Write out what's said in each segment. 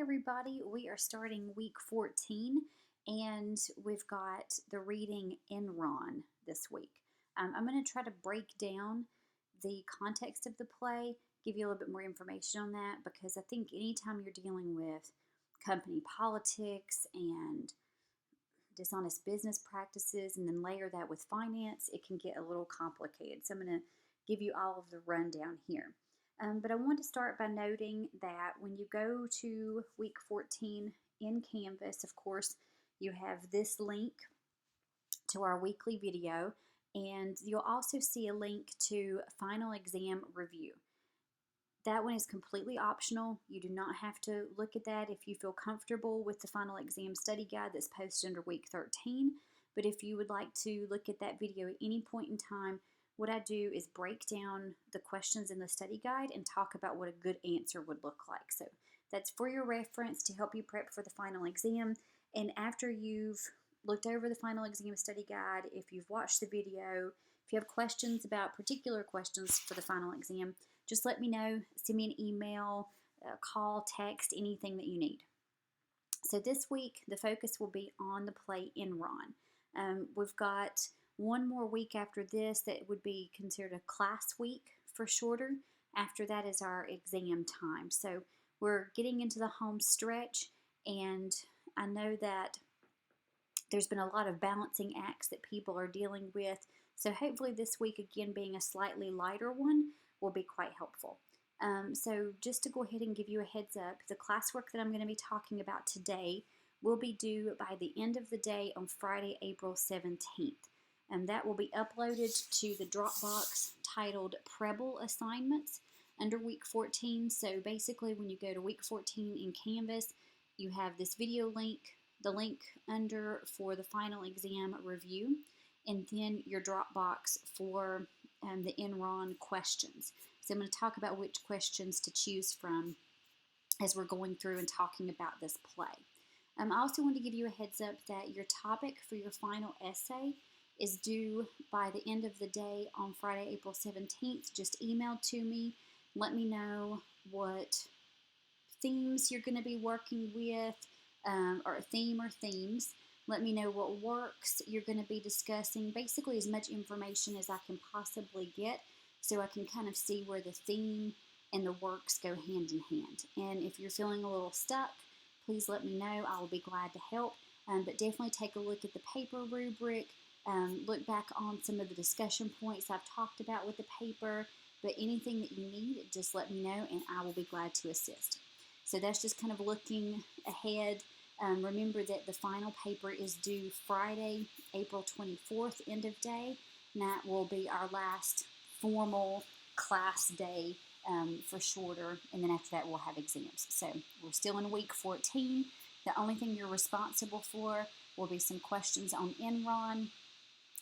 everybody. We are starting week 14 and we've got the reading Enron this week. I'm going to try to break down the context of the play, give you a little bit more information on that because I think anytime you're dealing with company politics and dishonest business practices and then layer that with finance, it can get a little complicated. So I'm going to give you all of the rundown here. But I want to start by noting that when you go to week 14 in Canvas, of course, you have this link to our weekly video, and you'll also see a link to final exam review. That one is completely optional. You do not have to look at that if you feel comfortable with the final exam study guide that's posted under week 13. But if you would like to look at that video at any point in time, what I do is break down the questions in the study guide and talk about what a good answer would look like. So that's for your reference to help you prep for the final exam. And after you've looked over the final exam study guide, if you've watched the video, if you have questions about particular questions for the final exam, just let me know. Send me an email, call, text, anything that you need. So this week, the focus will be on the play Enron. We've got one more week after this that would be considered a class week for shorter. After that is our exam time. So we're getting into the home stretch, and I know that there's been a lot of balancing acts that people are dealing with. So hopefully this week, again, being a slightly lighter one, will be quite helpful. So just to go ahead and give you a heads up, the classwork that I'm going to be talking about today will be due by the end of the day on Friday, April 17th. And that will be uploaded to the Dropbox titled Preble Assignments under week 14. So basically when you go to week 14 in Canvas, you have this video link, the link under for the final exam review, and then your Dropbox for the Enron questions. So I'm going to talk about which questions to choose from as we're going through and talking about this play. I also want to give you a heads up that your topic for your final essay is due by the end of the day on Friday, April 17th. Just email to me. Let me know what themes you're going to be working with, or a theme or themes. Let me know what works you're going to be discussing. Basically as much information as I can possibly get so I can kind of see where the theme and the works go hand in hand. And if you're feeling a little stuck, please let me know. I will be glad to help. But definitely take a look at the paper rubric. Look back on some of the discussion points I've talked about with the paper, but anything that you need, just let me know and I will be glad to assist. So that's just kind of looking ahead. Remember that the final paper is due Friday, April 24th, end of day, and that will be our last formal class day for shorter, and then after that we'll have exams. So we're still in week 14. The only thing you're responsible for will be some questions on Enron.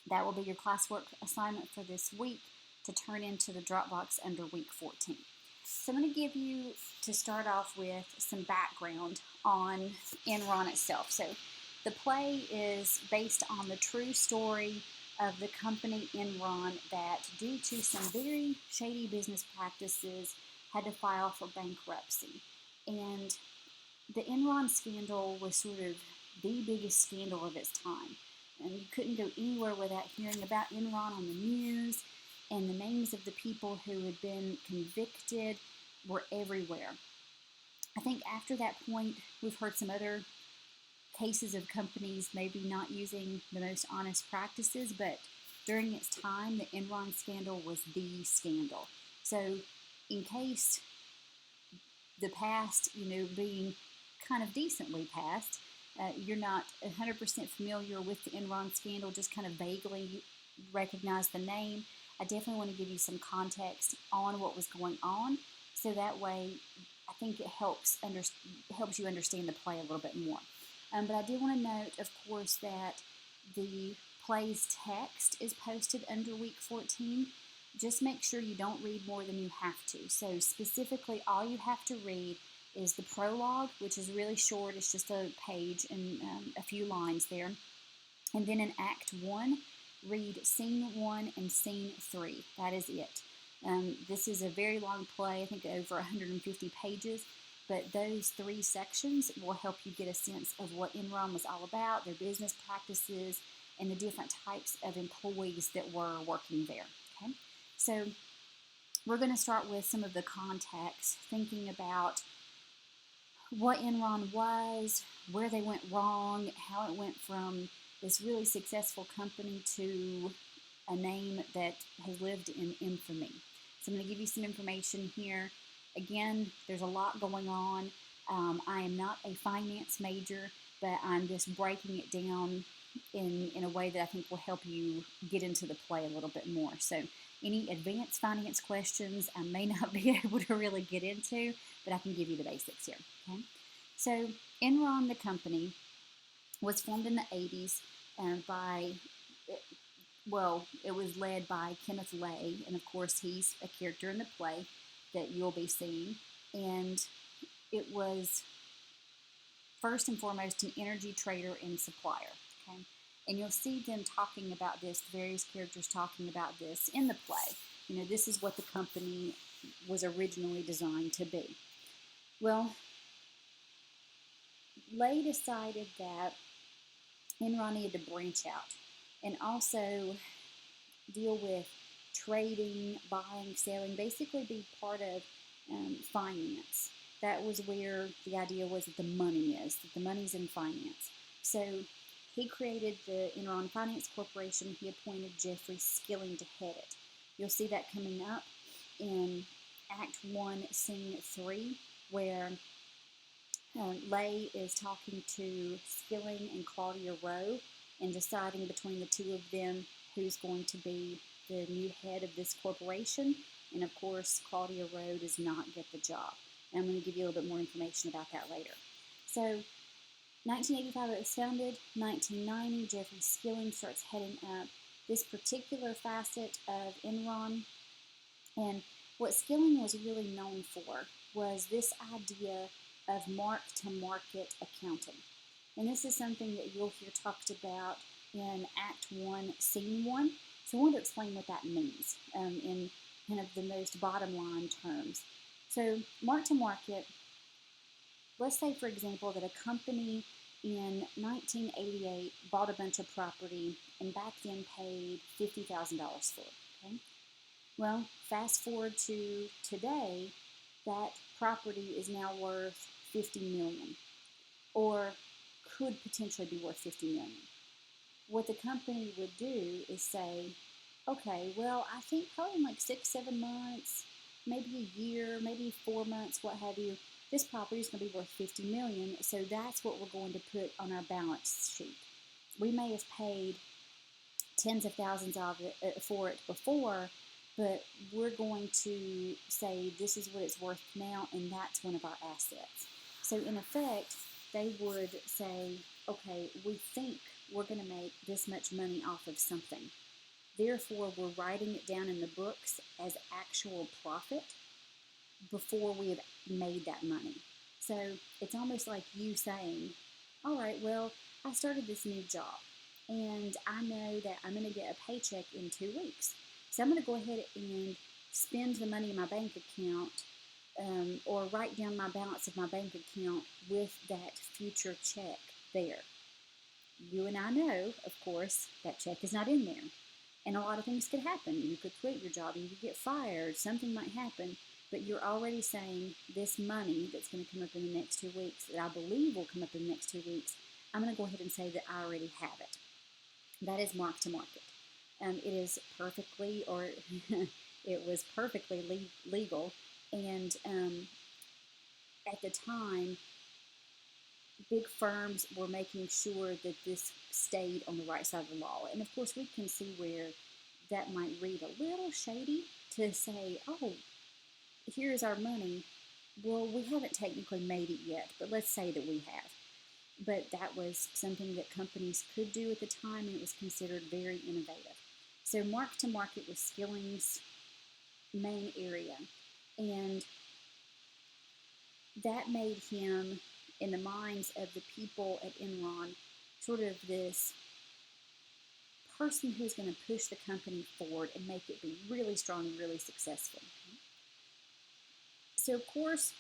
That will be your classwork assignment for this week to turn into the Dropbox under week 14. So I'm going to give you, to start off with, some background on Enron itself. So the play is based on the true story of the company Enron that, due to some very shady business practices, had to file for bankruptcy. And the Enron scandal was sort of the biggest scandal of its time. And you couldn't go anywhere without hearing about Enron on the news, and the names of the people who had been convicted were everywhere. I think after that point, we've heard some other cases of companies maybe not using the most honest practices, but during its time, the Enron scandal was the scandal. So in case the past, being kind of decently past, you're not 100% familiar with the Enron scandal, just kind of vaguely recognize the name, I definitely want to give you some context on what was going on, so that way I think it helps you understand the play a little bit more. But I do want to note, of course, that the play's text is posted under week 14. Just make sure you don't read more than you have to. So specifically, all you have to read is the prologue, which is really short. It's just a page and a few lines there. And then in Act 1, read Scene 1 and Scene 3. That is it. This is a very long play, I think over 150 pages. but those 3 sections will help you get a sense of what Enron was all about, their business practices, and the different types of employees that were working there. Okay, so we're going to start with some of the context, thinking about what Enron was, where they went wrong, how it went from this really successful company to a name that has lived in infamy. So I'm going to give you some information here. Again, there's a lot going on. I am not a finance major, but I'm just breaking it down in a way that I think will help you get into the play a little bit more. So any advanced finance questions I may not be able to really get into, but I can give you the basics here. Okay? So Enron, the company, was formed in the 80s by, well, it was led by Kenneth Lay, and of course he's a character in the play that you'll be seeing, and it was first and foremost an energy trader and supplier. Okay? And you'll see them talking about this, various characters talking about this in the play. You know, this is what the company was originally designed to be. Well, Lay decided that Enron needed to branch out and also deal with trading, buying, selling, basically be part of finance. That was where the idea was that the money is, that the money's in finance. So he created the Enron Finance Corporation. He appointed Jeffrey Skilling to head it. You'll see that coming up in Act 1, Scene 3, where Lay is talking to Skilling and Claudia Rowe and deciding between the two of them who's going to be the new head of this corporation. And of course, Claudia Rowe does not get the job. And I'm going to give you a little bit more information about that later. So 1985 it was founded. 1990, Jeffrey Skilling starts heading up this particular facet of Enron. And what Skilling was really known for was this idea of mark-to-market accounting. And this is something that you'll hear talked about in Act 1, Scene 1. So I want to explain what that means in kind of the most bottom line terms. So mark-to-market, let's say, for example, that a company in 1988 bought a bunch of property and back then paid $50,000 for it. Okay? Well, fast forward to today, that property is now worth $50 million, or could potentially be worth $50 million. What the company would do is say, okay, well, I think probably in like 6-7 months, maybe a year, maybe 4 months, what have you, this property is going to be worth $50 million, so that's what we're going to put on our balance sheet. We may have paid tens of thousands of it, for it before, but we're going to say this is what it's worth now, and that's one of our assets. So in effect, they would say, okay, we think we're going to make this much money off of something. Therefore, we're writing it down in the books as actual profit before we have made that money. So it's almost like you saying, all right, well, I started this new job, and I know that I'm going to get a paycheck in 2 weeks. So I'm going to go ahead and spend the money in my bank account or write down my balance of my bank account with that future check there. You and I know, of course, that check is not in there. And a lot of things could happen. You could quit your job, you could get fired, something might happen, but you're already saying this money that's going to come up in the next 2 weeks, that I believe will come up in the next 2 weeks, I'm going to go ahead and say that I already have it. That is mark to market. It is perfectly, or it was perfectly legal, and at the time, big firms were making sure that this stayed on the right side of the law. And of course, we can see where that might read a little shady to say, oh, here's our money. Well, we haven't technically made it yet, but let's say that we have. But that was something that companies could do at the time, and it was considered very innovative. So mark to market was Skilling's main area, and that made him, in the minds of the people at Enron, sort of this person who's going to push the company forward and make it be really strong and really successful. So, of course,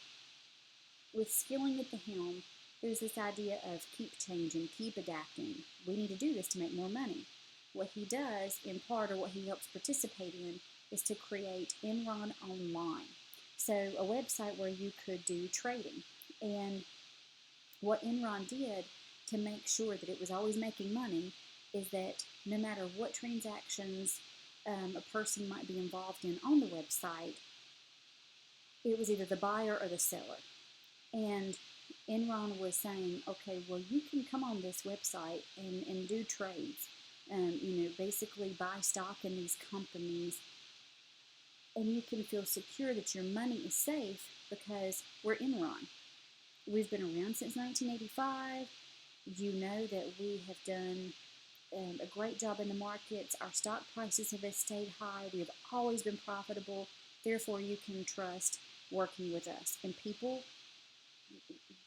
with Skilling at the helm, there's this idea of keep changing, keep adapting. We need to do this to make more money. What he does, in part, or what he helps participate in, is to create Enron Online. So, a website where you could do trading. And what Enron did to make sure that it was always making money is that no matter what transactions a person might be involved in on the website, it was either the buyer or the seller. And Enron was saying, okay, well, you can come on this website and do trades, basically buy stock in these companies, and you can feel secure that your money is safe because we're Enron. We've been around since 1985. You know that we have done a great job in the markets. Our stock prices have stayed high. We have always been profitable. Therefore, you can trust working with us. And people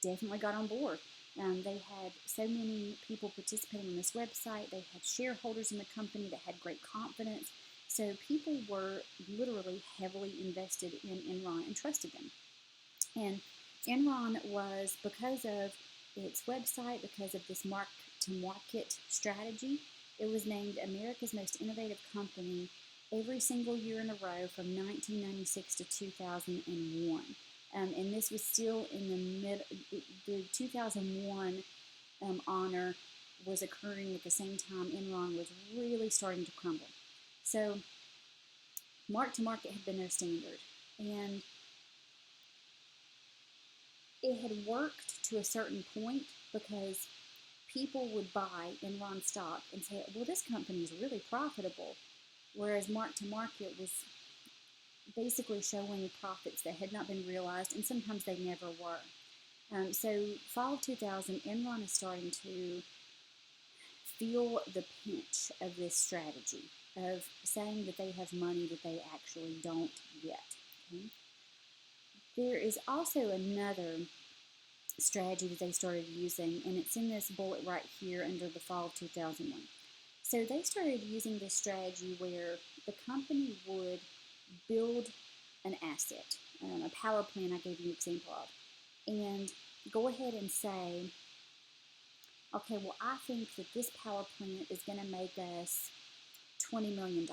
definitely got on board. They had so many people participating in this website. They had shareholders in the company that had great confidence. So people were literally heavily invested in Enron and trusted them. And Enron was, because of its website, because of this mark-to-market strategy, it was named America's Most Innovative Company every single year in a row from 1996 to 2001. And this was still in the 2001 honor was occurring at the same time Enron was really starting to crumble. So mark-to-market had been their standard. And it had worked to a certain point because people would buy Enron stock and say, well, this company is really profitable. Whereas mark-to-market was basically showing profits that had not been realized, and sometimes they never were. So fall of 2000, Enron is starting to feel the pinch of this strategy of saying that they have money that they actually don't yet. Okay? There is also another strategy that they started using, and it's in this bullet right here under the fall of 2001. So they started using this strategy where the company would build an asset, a power plant I gave you an example of, and go ahead and say, okay, well, I think that this power plant is going to make us $20 million.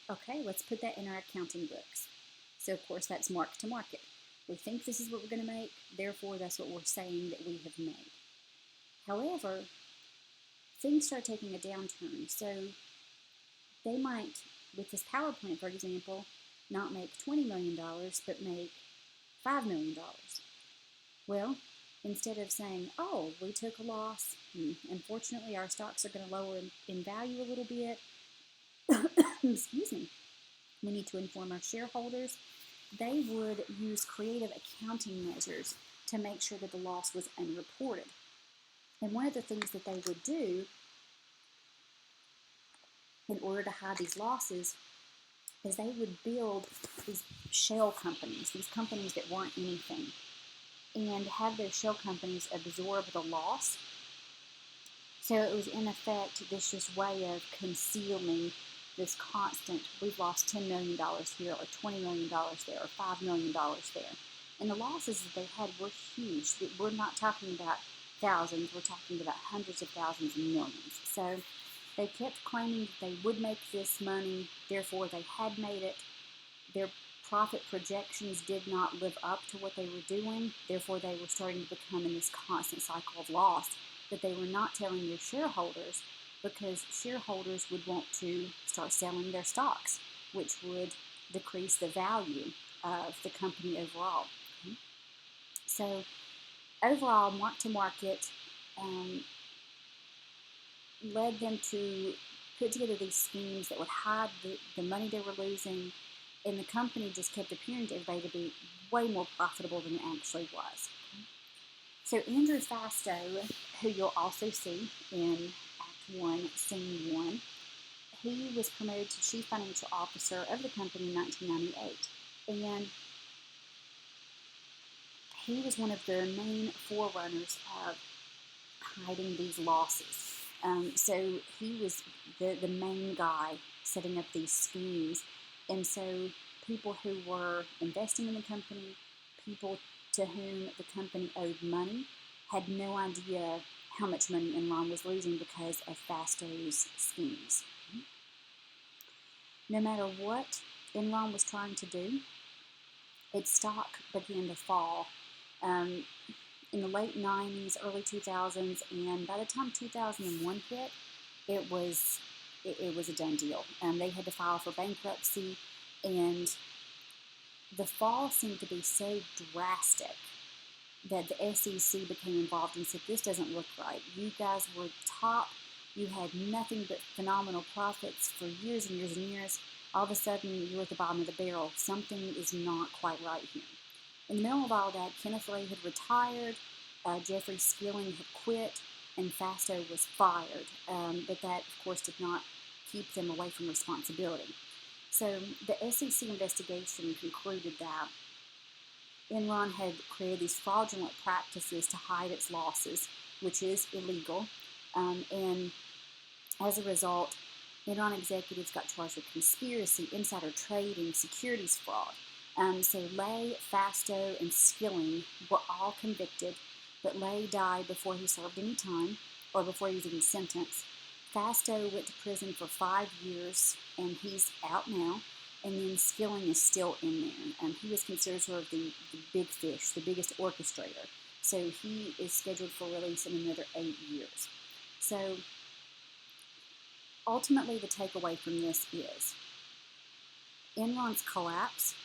Okay, let's put that in our accounting books. So, of course, that's mark to market. We think this is what we're going to make, therefore, that's what we're saying that we have made. However, things start taking a downturn. So, they might, with this power plant, for example, not make $20 million, but make $5 million. Well, instead of saying, oh, we took a loss, unfortunately our stocks are going to lower in value a little bit, excuse me, we need to inform our shareholders, they would use creative accounting measures to make sure that the loss was unreported. And one of the things that they would do in order to hide these losses is they would build these shell companies, these companies that weren't anything, and have those shell companies absorb the loss. So it was in effect this just way of concealing this constant, we've lost $10 million here, or $20 million there, or $5 million there. And the losses that they had were huge. We're not talking about thousands, we're talking about hundreds of thousands and millions. So they kept claiming that they would make this money, therefore they had made it. Their profit projections did not live up to what they were doing, therefore they were starting to become in this constant cycle of loss that they were not telling their shareholders, because shareholders would want to start selling their stocks, which would decrease the value of the company overall. Okay? So overall, mark-to-market led them to put together these schemes that would hide the money they were losing, and the company just kept appearing to everybody to be way more profitable than it actually was. So Andrew Fastow, who you'll also see in Act 1, Scene 1, he was promoted to Chief Financial Officer of the company in 1998. And he was one of the main forerunners of hiding these losses. So he was the main guy setting up these schemes. And so people who were investing in the company, people to whom the company owed money had no idea how much money Enron was losing because of Fasto's schemes. No matter what Enron was trying to do, its stock began to fall in the late 90s, early 2000s, and by the time 2001 hit, it was a done deal. They had to file for bankruptcy, and the fall seemed to be so drastic that the SEC became involved and said, this doesn't look right. You guys were top. You had nothing but phenomenal profits for years and years and years. All of a sudden, you're at the bottom of the barrel. Something is not quite right here. In the middle of all that, Kenneth Lay had retired, Jeffrey Skilling had quit, and Fasto was fired. But that, of course, did not keep them away from responsibility. So the SEC investigation concluded that Enron had created these fraudulent practices to hide its losses, which is illegal. And as a result, Enron executives got charged with conspiracy, insider trading, securities fraud. So Lay, Fasto, and Skilling were all convicted, but Lay died before he served any time or before he was even sentenced. Fasto went to prison for 5 years, and he's out now. And then Skilling is still in there. He was considered sort of the big fish, the biggest orchestrator. So he is scheduled for release in another 8 years. So ultimately, the takeaway from this is Enron's collapse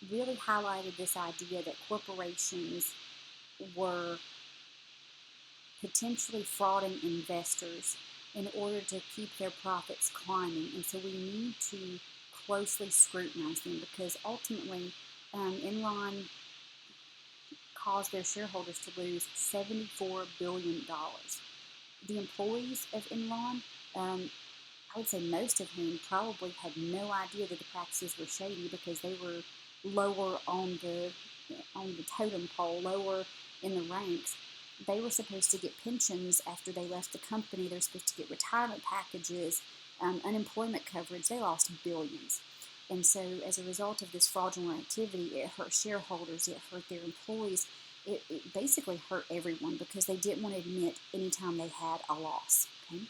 really highlighted this idea that corporations were potentially frauding investors in order to keep their profits climbing. And so we need to closely scrutinize them because ultimately Enron caused their shareholders to lose $74 billion. The employees of Enron, I would say most of whom probably had no idea that the practices were shady because they were lower on the totem pole, lower in the ranks. They were supposed to get pensions after they left the company. They're supposed to get retirement packages, unemployment coverage. They lost billions. And so as a result of this fraudulent activity, it hurt shareholders, it hurt their employees. It basically hurt everyone because they didn't want to admit anytime they had a loss. Okay?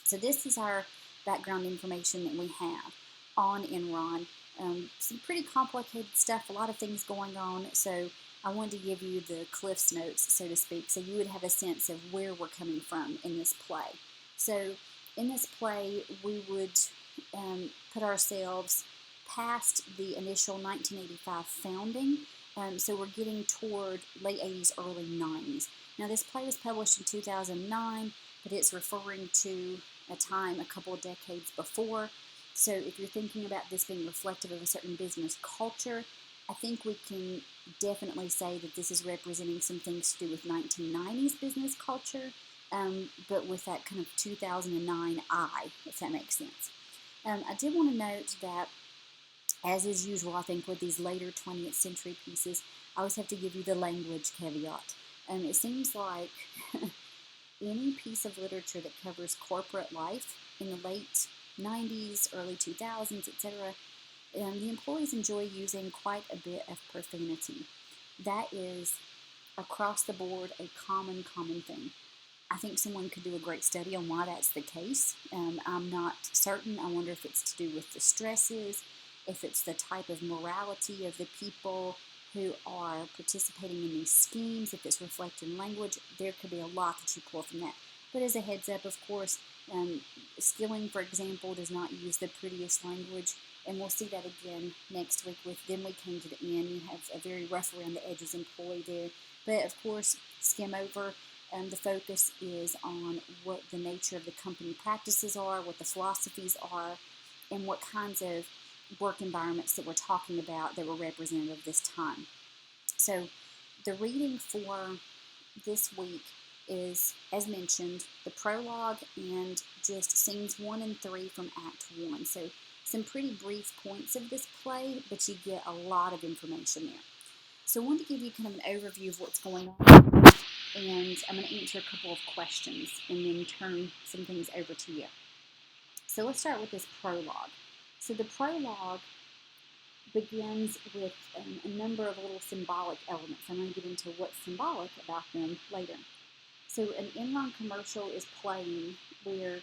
So this is our background information that we have on Enron. Some pretty complicated stuff, a lot of things going on. So I wanted to give you the Cliff's Notes, so to speak, so you would have a sense of where we're coming from in this play. So in this play, we would put ourselves past the initial 1985 founding. So we're getting toward late 80s, early 90s. Now this play was published in 2009, but it's referring to a time a couple of decades before. So if you're thinking about this being reflective of a certain business culture, I think we can definitely say that this is representing some things to do with 1990s business culture, but with that kind of 2009 eye, if that makes sense. I did want to note that, as is usual, I think, with these later 20th century pieces, I always have to give you the language caveat. It seems like any piece of literature that covers corporate life in the late 90s, early 2000s, etc., the employees enjoy using quite a bit of profanity. That is, across the board, a common thing. I think someone could do a great study on why that's the case. I'm not certain. I wonder if it's to do with the stresses, if it's the type of morality of the people who are participating in these schemes, if it's reflected in language. There could be a lot that you pull from that. But as a heads up, of course, Skilling, for example, does not use the prettiest language, and we'll see that again next week with Then We Came to the End. You have a very rough around the edges employee there. But of course, skim over. The focus is on what the nature of the company practices are, what the philosophies are, and what kinds of work environments that we're talking about that were representative of this time. So the reading for this week is, as mentioned, the prologue and just scenes 1 and 3 from Act 1. So some pretty brief points of this play, but you get a lot of information there. So I wanted to give you kind of an overview of what's going on, and I'm going to answer a couple of questions and then turn some things over to you. So let's start with this prologue. So the prologue begins with a number of little symbolic elements. I'm going to get into what's symbolic about them later. So an Enron commercial is playing where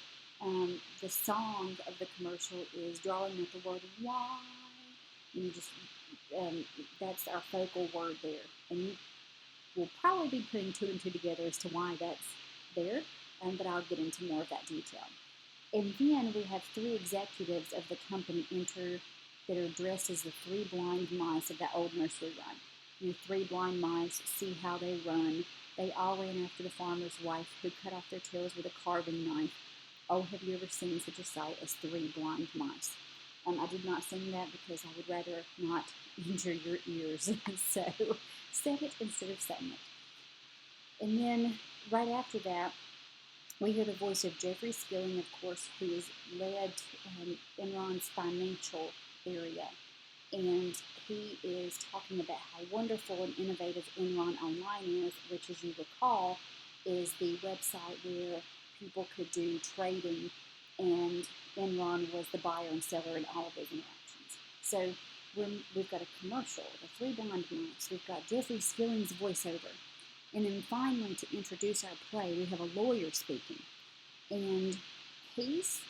the song of the commercial is drawing out the word why, and you just that's our focal word there, and you will probably be putting two and two together as to why that's there, but I'll get into more of that detail. And then we have three executives of the company enter that are dressed as the three blind mice of that old nursery rhyme. You know, three blind mice, see how they run. They all ran after the farmer's wife, who cut off their tails with a carving knife. Oh, have you ever seen such a sight as three blind mice? I did not sing that because I would rather not injure your ears. So said it instead of saying it. And then right after that, we hear the voice of Jeffrey Skilling, of course, who has led Enron's financial area. And he is talking about how wonderful and innovative Enron Online is, which, as you recall, is the website where people could do trading, and Enron was the buyer and seller in all of those interactions. So we've got a commercial, the three blind mice, we've got Jeffrey Skilling's voiceover. And then finally, to introduce our play, we have a lawyer speaking. And he's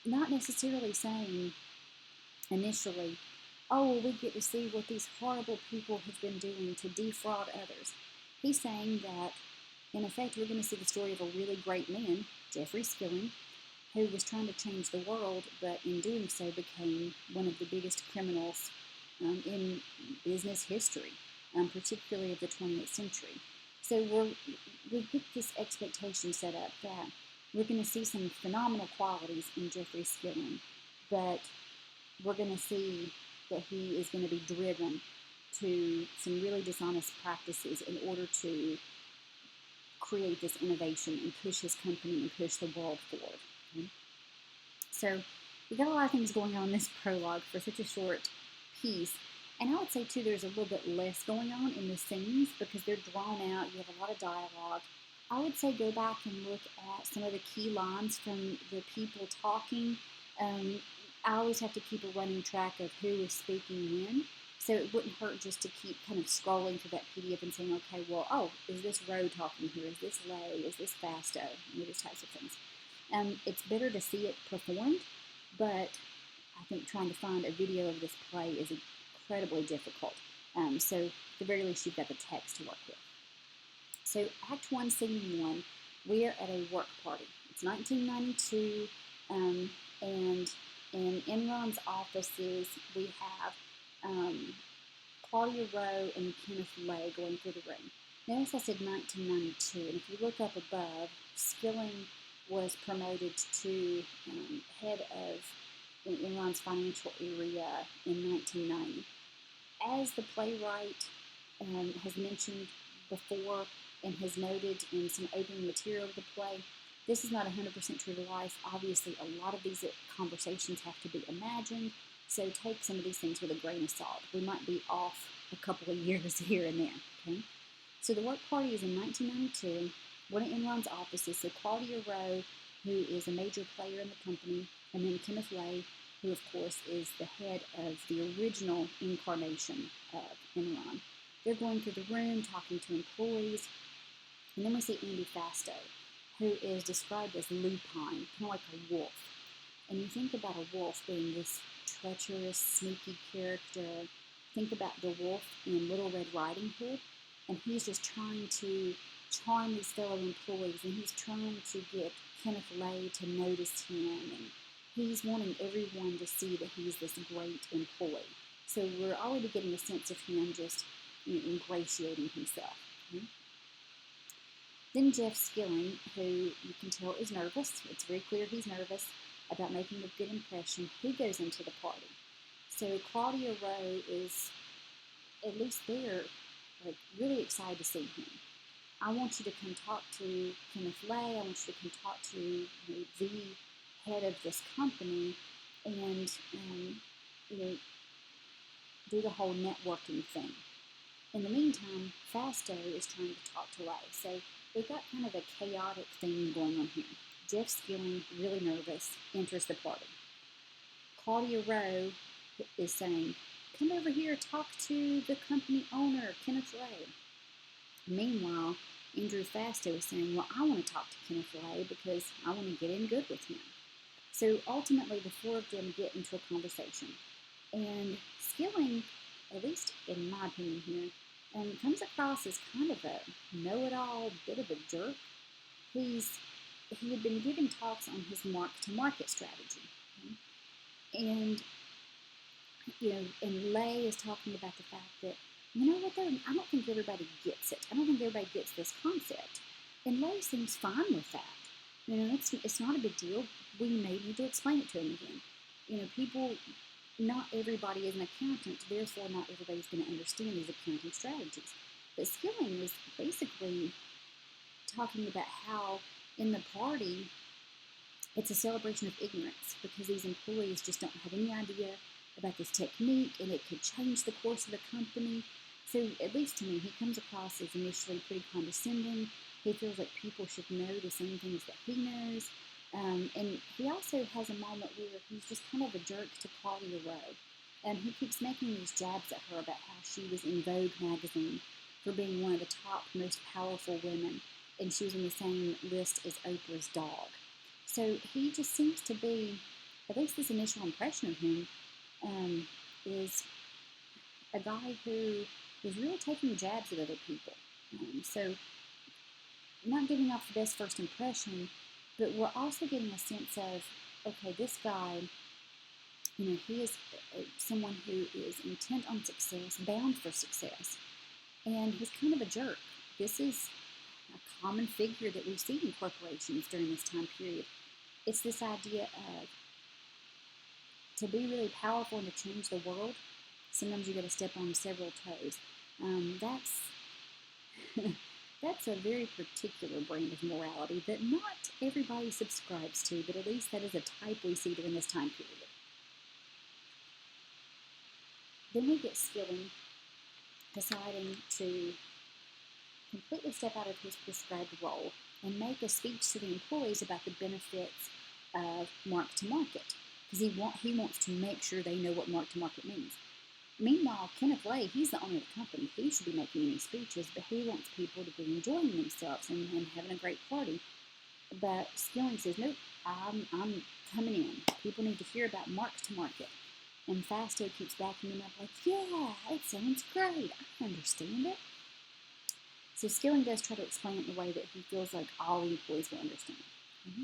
not necessarily saying initially, oh, well, we get to see what these horrible people have been doing to defraud others. He's saying that, in effect, we're going to see the story of a really great man, Jeffrey Skilling, who was trying to change the world, but in doing so became one of the biggest criminals in business history, particularly of the 20th century. So we get this expectation set up that we're going to see some phenomenal qualities in Jeffrey Skilling, but we're going to see that he is going to be driven to some really dishonest practices in order to create this innovation and push his company and push the world forward. Okay? So we got a lot of things going on in this prologue for such a short piece. And I would say, too, there's a little bit less going on in the scenes because they're drawn out. You have a lot of dialogue. I would say go back and look at some of the key lines from the people talking. I always have to keep a running track of who is speaking when. So it wouldn't hurt just to keep kind of scrolling through that PDF and saying, okay, well, oh, is this Roe talking here? Is this Lay? Is this Fasto? These types of things. It's better to see it performed, but I think trying to find a video of this play is incredibly difficult. So at the very least, you've got the text to work with. So Act 1, Scene 1, we are at a work party. It's 1992, and in Enron's offices, we have Claudia Rowe and Kenneth Lay going through the room. Notice I said 1992, and if you look up above, Skilling was promoted to head of Enron's financial area in 1990. As the playwright has mentioned before and has noted in some opening material of the play, this is not 100% true to life. Obviously, a lot of these conversations have to be imagined, so take some of these things with a grain of salt. We might be off a couple of years here and there. Okay? So the work party is in 1992. One of Enron's offices, so Claudia Rowe, who is a major player in the company, and then Kenneth Lay, who of course is the head of the original incarnation of Enron. They're going through the room, talking to employees, and then we see Andy Fasto, who is described as lupine, kind of like a wolf. And you think about a wolf being this treacherous, sneaky character. Think about the wolf in Little Red Riding Hood, and he's just trying to charm these fellow employees, and he's trying to get Kenneth Lay to notice him, and he's wanting everyone to see that he's this great employee. So we're already getting a sense of him just ingratiating himself. Okay? Then Jeff Skilling, who you can tell is nervous. It's very clear he's nervous about making a good impression. He goes into the party. So Claudia Rowe is, at least there, like really excited to see him. I want you to come talk to Kenneth Lay. I want you to come talk to the head of this company and do the whole networking thing. In the meantime, Fasto is trying to talk to Lay. So we've got kind of a chaotic thing going on here. Jeff Skilling, really nervous, enters the party. Claudia Rowe is saying, come over here, talk to the company owner, Kenneth Lay. Meanwhile, Andrew Fastow is saying, well, I want to talk to Kenneth Lay because I want to get in good with him. So ultimately, the four of them get into a conversation. And Skilling, at least in my opinion here, comes across as kind of a know-it-all, bit of a jerk. He had been giving talks on his mark-to-market strategy. And, and Lay is talking about the fact that, you know what, though, I don't think everybody gets it. I don't think everybody gets this concept. And Lay seems fine with that. It's not a big deal. We may need to explain it to him again. Not everybody is an accountant, therefore not everybody's going to understand these accounting strategies. But Skilling is basically talking about how in the party it's a celebration of ignorance because these employees just don't have any idea about this technique and it could change the course of the company. So at least to me, he comes across as initially pretty condescending. He feels like people should know the same things that he knows. And he also has a moment where he's just kind of a jerk to Claudia Rowe. And he keeps making these jabs at her about how she was in Vogue magazine for being one of the top, most powerful women. And she was in the same list as Oprah's dog. So he just seems to be, at least this initial impression of him, is a guy who is really taking jabs at other people. So not giving off the best first impression, but we're also getting a sense of, okay, this guy, he is someone who is intent on success, bound for success, and he's kind of a jerk. This is a common figure that we see in corporations during this time period. It's this idea of, to be really powerful and to change the world, sometimes you got to step on several toes. That's a very particular brand of morality that not everybody subscribes to, but at least that is a type we see during this time period. Then we get Skilling deciding to completely step out of his prescribed role and make a speech to the employees about the benefits of mark-to-market, because he wants to make sure they know what mark-to-market means. Meanwhile, Kenneth Lay, he's the owner of the company. He should be making any speeches, but he wants people to be enjoying themselves and having a great party. But Skilling says, nope, I'm coming in. People need to hear about mark-to-market. And Fastow keeps backing him up like, yeah, it sounds great. I understand it. So Skilling does try to explain it in a way that he feels like all the employees will understand. Mm-hmm.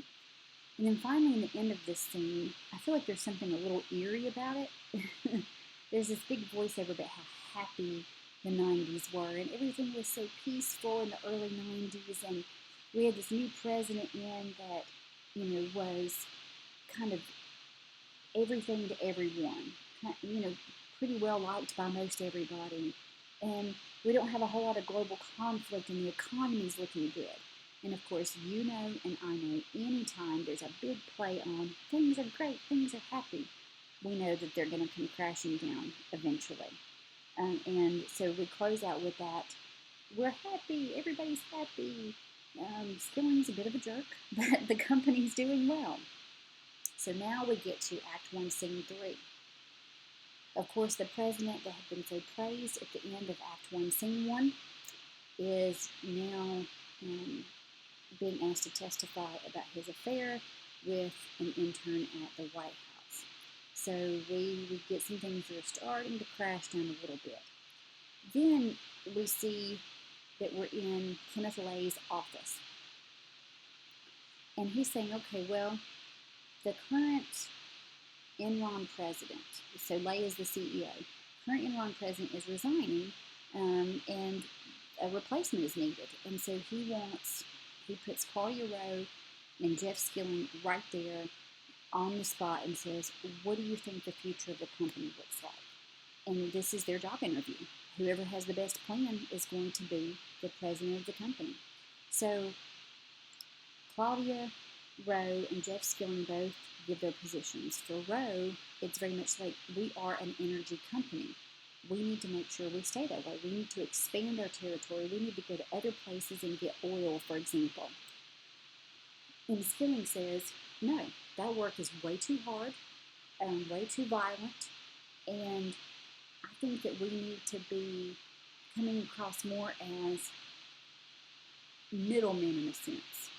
And then finally, in the end of this scene, I feel like there's something a little eerie about it. There's this big voiceover about how happy the 90s were, and everything was so peaceful in the early 90s, and we had this new president in that, was kind of everything to everyone, pretty well liked by most everybody, and we don't have a whole lot of global conflict, and the economy's looking good. And of course, you know and I know, anytime there's a big play on things are great, things are happy, we know that they're going to come crashing down eventually. And so we close out with that. We're happy, everybody's happy. Skilling's a bit of a jerk, but the company's doing well. So now we get to Act 1, Scene 3. Of course, the president that had been so praised at the end of Act 1, Scene 1 is now being asked to testify about his affair with an intern at the White House. So we get some things that are starting to crash down a little bit. Then we see that we're in Kenneth Lay's office. And he's saying, okay, well, the current Enron president, so Lay is the CEO, current Enron president is resigning, and a replacement is needed. And so he puts Claudia Rowe and Jeff Skilling right there on the spot and says, what do you think the future of the company looks like? And this is their job interview. Whoever has the best plan is going to be the president of the company. So Claudia Rowe and Jeff Skilling both give their positions. For Rowe, it's very much like, we are an energy company. We need to make sure we stay that way. We need to expand our territory. We need to go to other places and get oil, for example. And Skilling says, no, that work is way too hard, way too violent. And I think that we need to be coming across more as middlemen in a sense.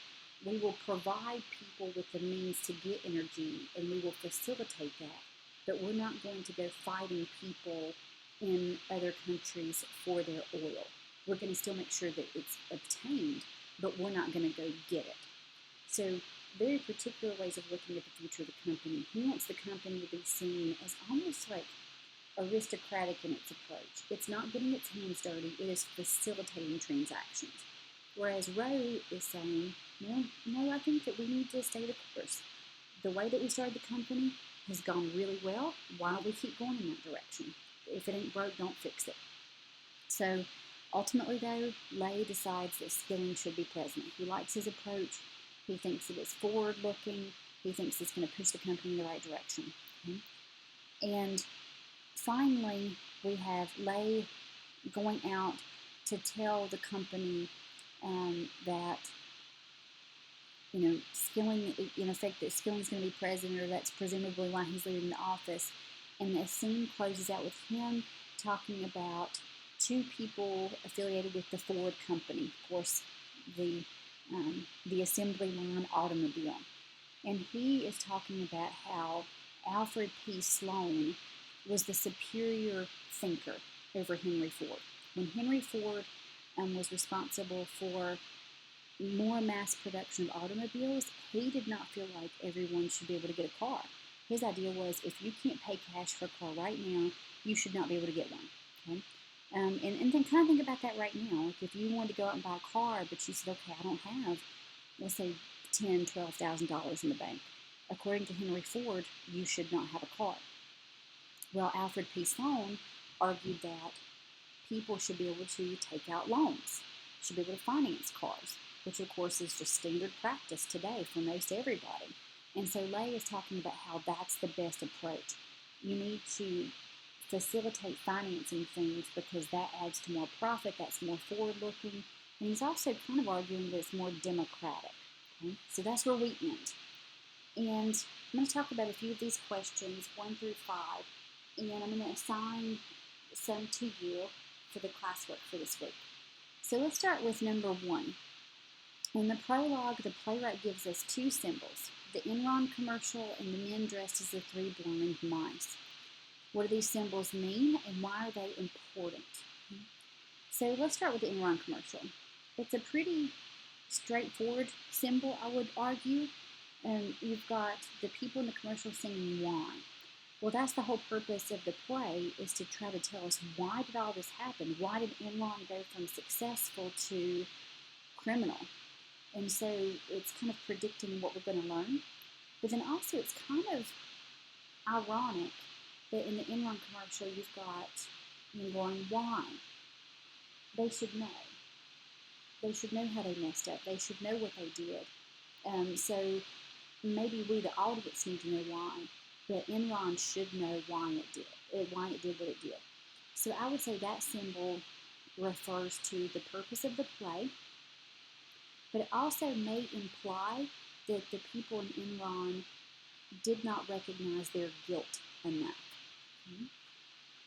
We will provide people with the means to get energy and we will facilitate that, but we're not going to go fighting people in other countries for their oil. We're going to still make sure that it's obtained, but we're not going to go get it. So, very particular ways of looking at the future of the company. He wants the company to be seen as almost like aristocratic in its approach. It's not getting its hands dirty, it is facilitating transactions. Whereas Rowe is saying, no, I think that we need to stay the course. The way that we started the company has gone really well. Why don't we keep going in that direction? If it ain't broke, don't fix it. So ultimately, though, Lay decides that Skilling should be president. He likes his approach. He thinks that it's forward-looking. He thinks it's going to push the company in the right direction. Okay? And finally, we have Lay going out to tell the company that, Skilling, in effect, that Skilling's going to be president, or that's presumably why he's leaving the office. And the scene closes out with him talking about two people affiliated with the Ford company, of course, the assembly line automobile. And he is talking about how Alfred P. Sloan was the superior thinker over Henry Ford. When Henry Ford was responsible for more mass production of automobiles, he did not feel like everyone should be able to get a car. His idea was, if you can't pay cash for a car right now, you should not be able to get one. Okay? And then kind of think about that right now. Like if you wanted to go out and buy a car, but you said, okay, I don't have, let's say, $10,000, $12,000 in the bank. According to Henry Ford, you should not have a car. Well, Alfred P. Sloan argued that people should be able to take out loans, should be able to finance cars, which of course is just standard practice today for most everybody. And so Lay is talking about how that's the best approach. You need to facilitate financing things because that adds to more profit, that's more forward-looking, and he's also kind of arguing that it's more democratic. Okay? So that's where we end. And I'm going to talk about a few of these questions, 1 through 5, and I'm going to assign some to you for the classwork for this week. So let's start with number 1. In the prologue, the playwright gives us two symbols, the Enron commercial and the men dressed as the three blind mice. What do these symbols mean and why are they important? So let's start with the Enron commercial. It's a pretty straightforward symbol, I would argue. You've got the people in the commercial singing why. Well, that's the whole purpose of the play, is to try to tell us, why did all this happen? Why did Enron go from successful to criminal? And so it's kind of predicting what we're going to learn. But then also it's kind of ironic that in the Enron commercial you've got them going, why? They should know. They should know how they messed up. They should know what they did. So maybe we, the audience, need to know why. But Enron should know why it did what it did. So I would say that symbol refers to the purpose of the play, but it also may imply that the people in Enron did not recognize their guilt enough. Okay?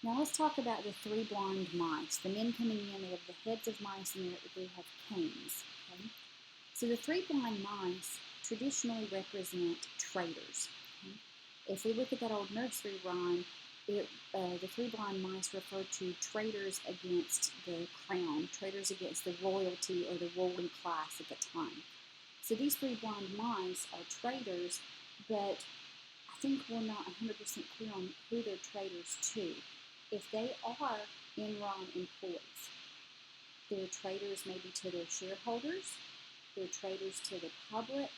Now let's talk about the three blind mice. The men coming in, they have the heads of mice and they have canes. Okay? So the three blind mice traditionally represent traitors. Okay? If we look at that old nursery rhyme, the three blind mice refer to traitors against the crown, traitors against the royalty or the ruling class at the time. So these three blind mice are traitors, but I think we're not 100% clear on who they're traitors to. If they are Enron employees, they're traitors maybe to their shareholders, they're traitors to the public,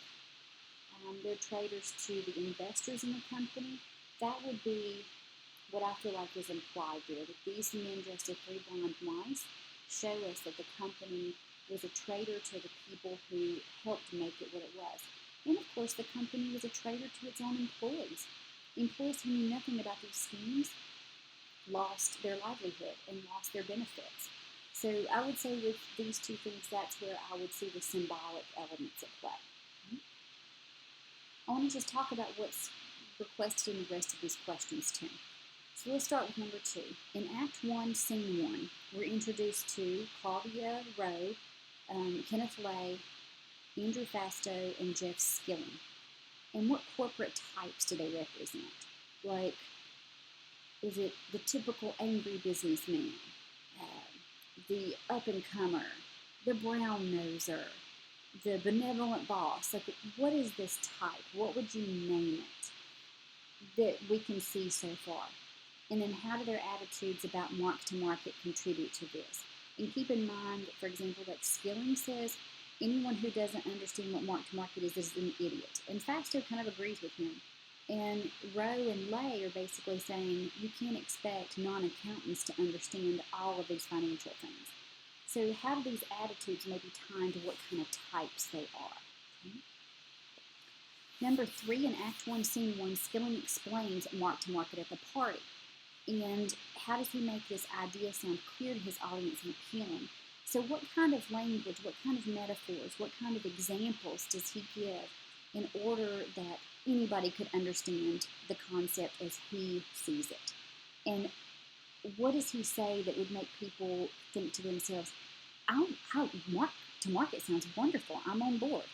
they're traitors to the investors in the company. That would be what I feel like is implied there, that these men dressed as three blind mice show us that the company was a traitor to the people who helped make it what it was. And of course, the company was a traitor to its own employees. Employees who knew nothing about these schemes lost their livelihood and lost their benefits. So I would say with these two things, that's where I would see the symbolic elements at play. I want to just talk about what's requested in the rest of these questions too. So let's start with number 2. In Act 1, Scene 1, we're introduced to Claudia Rowe, Kenneth Lay, Andrew Fastow, and Jeff Skilling. And what corporate types do they represent? Like, is it the typical angry businessman, the up-and-comer, the brown-noser, the benevolent boss? Like, what is this type? What would you name it that we can see so far? And then how do their attitudes about mark-to-market contribute to this? And keep in mind, for example, that Skilling says anyone who doesn't understand what mark-to-market is an idiot. And Fastow kind of agrees with him. And Rowe and Lay are basically saying you can't expect non-accountants to understand all of these financial things. So how do these attitudes maybe tie into what kind of types they are? Okay. Number 3, in Act 1, Scene 1, Skilling explains mark-to-market at the party. And how does he make this idea sound clear to his audience and appealing? So what kind of language, what kind of metaphors, what kind of examples does he give in order that anybody could understand the concept as he sees it? And what does he say that would make people think to themselves, mark-to-market sounds wonderful, I'm on board.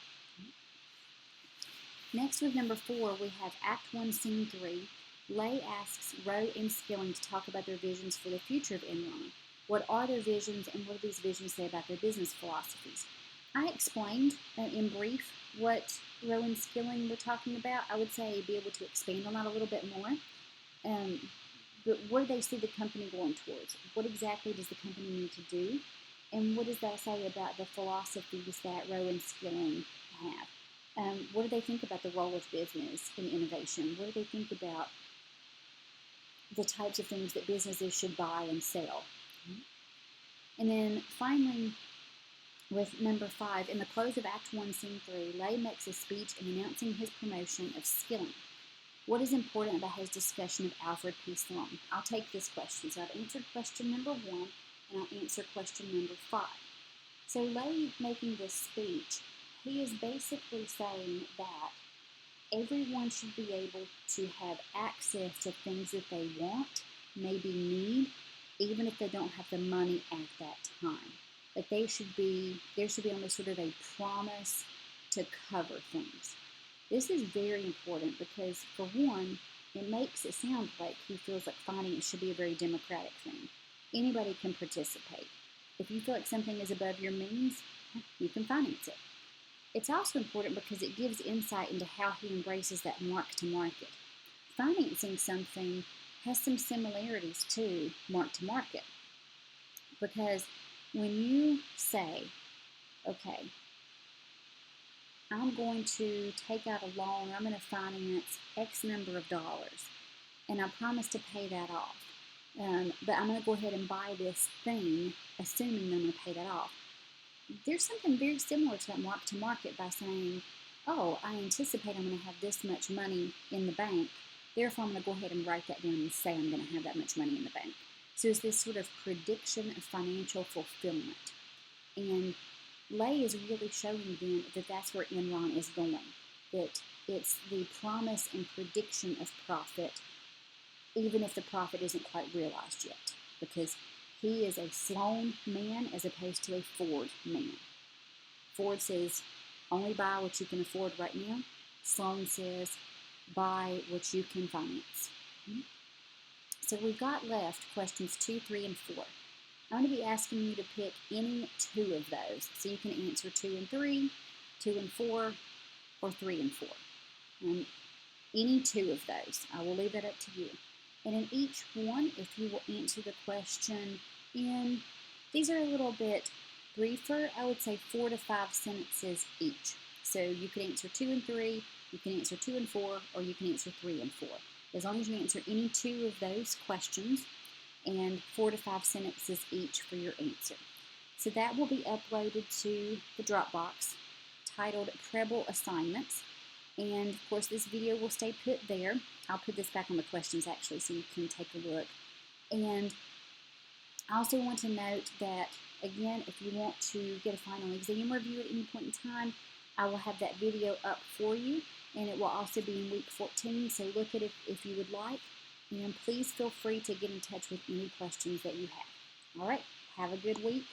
Next, with number 4, we have Act 1, Scene 3. Lay asks Rowe and Skilling to talk about their visions for the future of Enron. What are their visions, and what do these visions say about their business philosophies? I explained in brief what Rowe and Skilling were talking about. I would say be able to expand on that a little bit more. But where do they see the company going towards? What exactly does the company need to do? And what does that say about the philosophies that Rowe and Skilling have? What do they think about the role of business in innovation? What do they think about the types of things that businesses should buy and sell? And then finally, with number 5, in the close of Act 1, Scene 3, Lay makes a speech in announcing his promotion of Skilling. What is important about his discussion of Alfred P. Sloan? I'll take this question. So I've answered question number 1, and I'll answer question number 5. So Lay making this speech, he is basically saying that everyone should be able to have access to things that they want, maybe need, even if they don't have the money at that time. That there should be almost sort of a promise to cover things. This is very important because, for one, it makes it sound like he feels like finance should be a very democratic thing. Anybody can participate. If you feel like something is above your means, you can finance it. It's also important because it gives insight into how he embraces that mark-to-market. Financing something has some similarities to mark-to-market. Because when you say, okay, I'm going to take out a loan, I'm going to finance X number of dollars, and I promise to pay that off. But I'm going to go ahead and buy this thing, assuming I'm going to pay that off. There's something very similar to that mark-to-market by saying, oh, I anticipate I'm going to have this much money in the bank, therefore I'm going to go ahead and write that down and say I'm going to have that much money in the bank. So it's this sort of prediction of financial fulfillment. And Lay is really showing them that that's where Enron is going, that it's the promise and prediction of profit, even if the profit isn't quite realized yet, because he is a Sloan man as opposed to a Ford man. Ford says, only buy what you can afford right now. Sloan says, buy what you can finance. So we've got left questions 2, 3, and 4. I'm going to be asking you to pick any 2 of those. So you can answer 2 and 3, 2 and 4, or 3 and 4. Any 2 of those. I will leave that up to you. And in each one, if you will answer the question in, these are a little bit briefer, I would say 4 to 5 sentences each. So you can answer 2 and 3, you can answer 2 and 4, or you can answer 3 and 4. As long as you answer any 2 of those questions, and 4 to 5 sentences each for your answer. So that will be uploaded to the Dropbox titled Preble Assignments. And of course this video will stay put there. I'll put this back on the questions actually so you can take a look. And I also want to note that, again, if you want to get a final exam review at any point in time, I will have that video up for you. And it will also be in week 14, so look at it if you would like. And please feel free to get in touch with any questions that you have. All right, have a good week,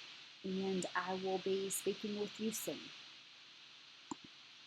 and I will be speaking with you soon.